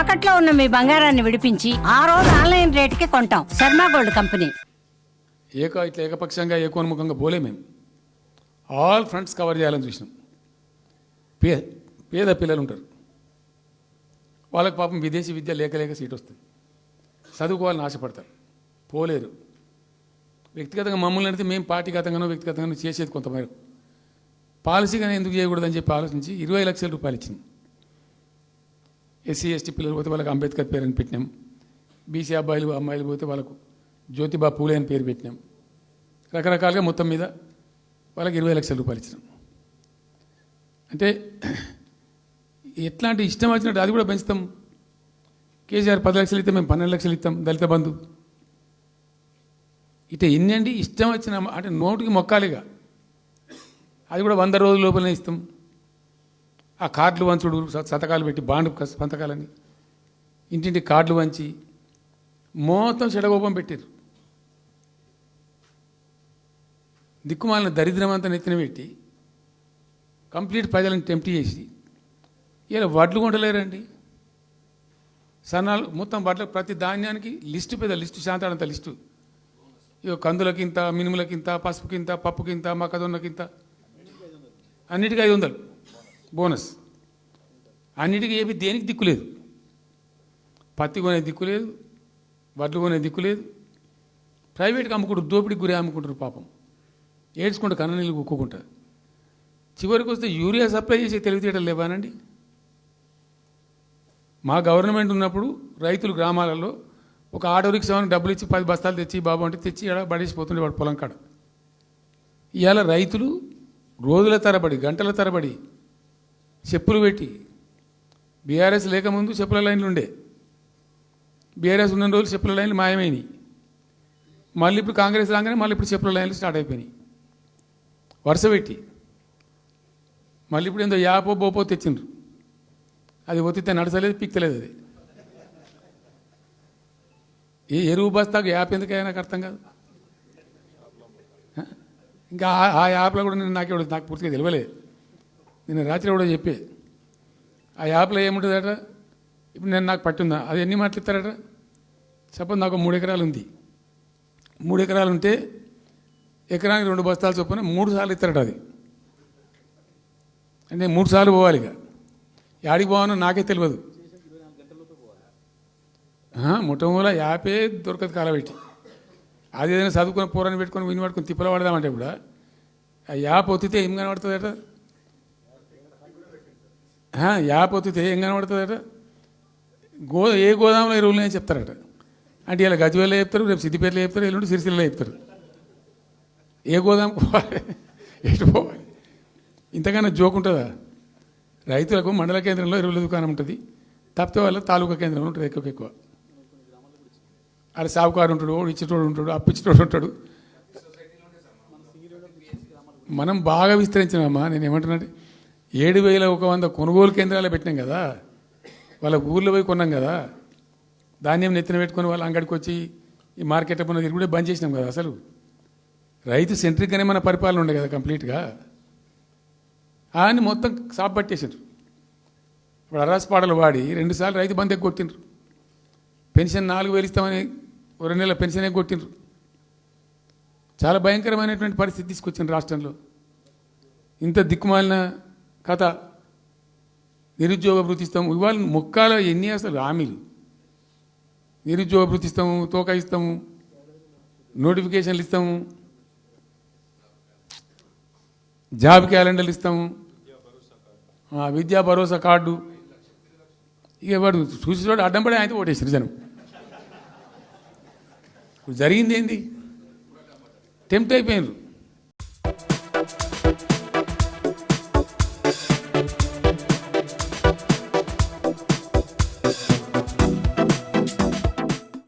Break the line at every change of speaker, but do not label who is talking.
తాకట్లో ఉన్న మీ బంగారాన్ని విడిపించి ఆ రోజు ఆన్లైన్ రేటుకి కొంటాం. Sharma gold company.
ఇట్లా ఏకపక్షంగా ఏకోన్ముఖంగా పోలే మేము ఆల్ ఫ్రంట్స్ కవర్ చేయాలని చూసినాం. పేద పిల్లలు ఉంటారు, వాళ్ళకి పాపం విదేశీ విద్య లేక సీట్ వస్తుంది, చదువుకోవాలని ఆశపడతారు, పోలేరు. వ్యక్తిగతంగా మమ్మల్ని అడిగితే మేము పార్టీగతంగానో వ్యక్తిగతంగానో చేసేది కొంతమేరకు, పాలసీగానే ఎందుకు చేయకూడదని చెప్పి ఆలోచించి 20 లక్షల రూపాయలు ఇచ్చింది. ఎస్సీ ఎస్టీ పిల్లలు పోతే వాళ్ళకి అంబేద్కర్ పేరు అని పెట్టినాం, బీసీ అమ్మాయిలు పోతే వాళ్ళకు జ్యోతిబా పూలే అని పేరు పెట్టినాం. రకరకాలుగా మొత్తం మీద వాళ్ళకి 20 లక్షల రూపాయలు ఇచ్చినాం. అంటే ఎట్లాంటి ఇష్టం వచ్చినట్టు అది కూడా పెంచుతాం. కేసీఆర్ 10 లక్షలు ఇస్తాం, మేము 12 లక్షలు ఇస్తాం దళిత బంధు. ఇట్లా ఎన్ని అండి ఇష్టం వచ్చిన అంటే నోటికి మొక్కాలిగా, అది కూడా 100 రోజుల లోపలనే ఇస్తాం. ఆ కార్డులు వంచుడు, సంతకాలు పెట్టి బాండ్ సంతకాలని ఇంటింటి కార్డులు వంచి మొత్తం చెడగోపం పెట్టారు. దిక్కుమాలిన దరిద్రం అంతా నెత్తిన పెట్టి కంప్లీట్ ప్రజలను టెంప్ట్ చేసి ఇలా వడ్లు కొంటలేరండి. సన్నాలు మొత్తం వడ్ల ప్రతి ధాన్యానికి లిస్టు పెద్ద లిస్టు, శాంతాడంత లిస్టు. ఇక కందులకింత, మినుములకింత, పసుపుకింత, పప్పుకింత, మొక్కజొన్నకింత, అన్నిటికీ 500 బోనస్. అన్నిటికీ ఏమి దేనికి దిక్కు లేదు. పత్తి కొనే దిక్కు లేదు, వడ్లు కొనే దిక్కు లేదు. ప్రైవేట్గా అమ్ముకుంటారు, దోపిడికి గురి అమ్ముకుంటారు. పాపం ఏడ్చుకుంటూ కన్ననీళ్ళు కుక్కుంటారు. చివరికి వస్తే యూరియా సప్లై చేసే తెలివితేటలు లేవానండి. మా గవర్నమెంట్ ఉన్నప్పుడు రైతులు గ్రామాలలో ఒక ఆటో రిక్షాకి డబ్బులు ఇచ్చి 10 బస్తాలు తెచ్చి బాబు అంటే తెచ్చి ఇక్కడ పడేసిపోతుండే వాడు పొలం కాడ. ఇవాళ రైతులు రోజుల తరబడి, గంటల తరబడి చెప్పులు పెట్టి, బీఆర్ఎస్ లేకముందు చెప్పుల లైన్లు ఉండే, బీఆర్ఎస్ ఉన్న రోజులు చెప్పుల లైన్లు మాయమైనవి. మళ్ళీ ఇప్పుడు కాంగ్రెస్ రాగానే మళ్ళీ ఇప్పుడు చెప్పుల లైన్లు స్టార్ట్ అయిపోయినాయి వరుస పెట్టి. మళ్ళీ ఇప్పుడు ఏందో యాపో బోపో తెచ్చిండ్రు, అది ఒత్తితే నడచలేదు, పిక్తలేదు. అది ఏ ఎరువు బస్తాకు యాప్ ఎందుకైనా నాకు అర్థం కాదు. ఇంకా ఆ యాప్లో కూడా నాకు పూర్తిగా తెలియలేదు. నేను రాత్రి కూడా చెప్పే ఆ యాప్లో ఏముంటుందట. ఇప్పుడు నాకు పట్టిందా, అది ఎన్ని మాటలు ఇస్తారట. సపోజ్ నాకు 3 ఎకరాలు ఉంది, 3 ఎకరాలు ఉంటే ఎకరానికి 2 బస్తాలు చొప్పున 3 సార్లు ఇస్తారట. అది అంటే 3 సార్లు పోవాలి. ఇక యాడికి పోవానో నాకే తెలియదు. మొట్టమొదల యాపే దొరకదు కాలబెట్టి. అది ఏదైనా చదువుకొని పూరాన్ని పెట్టుకొని విని పట్టుకొని తిప్పల పడదామంటే కూడా ఆ యాప్ ఒత్తితే ఏం కనబడుతుందట. యాప్ ఒత్తితే ఏం కనబడుతుందట. ఏ గోదాంలో ఎరువులు అని చెప్తారట. అంటే ఇలా గజ్వేల్లో చెప్తారు, రేపు సిద్దిపేటలో చెప్తారు, ఎల్లుండి సిరిసిల్లలో చెప్తారు. ఏ గోదాం పోవాలి, ఎటు పోవాలి. ఇంతకన్నా జోక్ ఉంటుందా? రైతులకు మండల కేంద్రంలో ఎరువుల దుకాణం ఉంటుంది, తప్పితే వాళ్ళ తాలూకా కేంద్రంలో ఉంటుంది ఎక్కువ. అది సాగుకారు ఉంటాడు, ఇచ్చేటోడు ఉంటాడు, అప్పిచ్చేటోడు ఉంటాడు. మనం బాగా విస్తరించినామా. నేను ఏమంటున్నాను, 7,100 కొనుగోలు కేంద్రాలు పెట్టినాం కదా, వాళ్ళ ఊర్లో పోయి కొన్నాం కదా. ధాన్యం నెత్తిన పెట్టుకొని వాళ్ళ అంగడికి వచ్చి ఈ మార్కెట్ పనులు తిరుగుడే బంద్ చేసినాం కదా. అసలు రైతు సెంట్రిక్గానే మన పరిపాలన ఉండే కదా కంప్లీట్గా. అని మొత్తం సాప్ పట్టేసారు. ఇప్పుడు అరాస్ పాటలు వాడి 2 సార్లు రైతు బంద్ కొట్టిండ్రు. పెన్షన్ 4,000 ఇస్తామని 2 నెలల పెన్షన్ కొట్టిండ్రు. చాలా భయంకరమైనటువంటి పరిస్థితి తీసుకొచ్చింది రాష్ట్రంలో. ఇంత దిక్కుమాలిన కథ. నిరుద్యోగ భృతి ఇస్తాము, ఇవాళ మొక్కాల ఎన్ని అసలు హామీలు. నిరుద్యోగ భృతి ఇస్తాము, తోక ఇస్తాము, నోటిఫికేషన్లు ఇస్తాము, జాబ్ క్యాలెండర్లు ఇస్తాము, విద్యా భరోసా కార్డు. ఇక వాడు చూసేవాడు అడ్డం పడి అయితే ఓటేసారు జనం. ఇప్పుడు జరిగింది ఏంది, టెంప్ట్ అయిపోయినారు.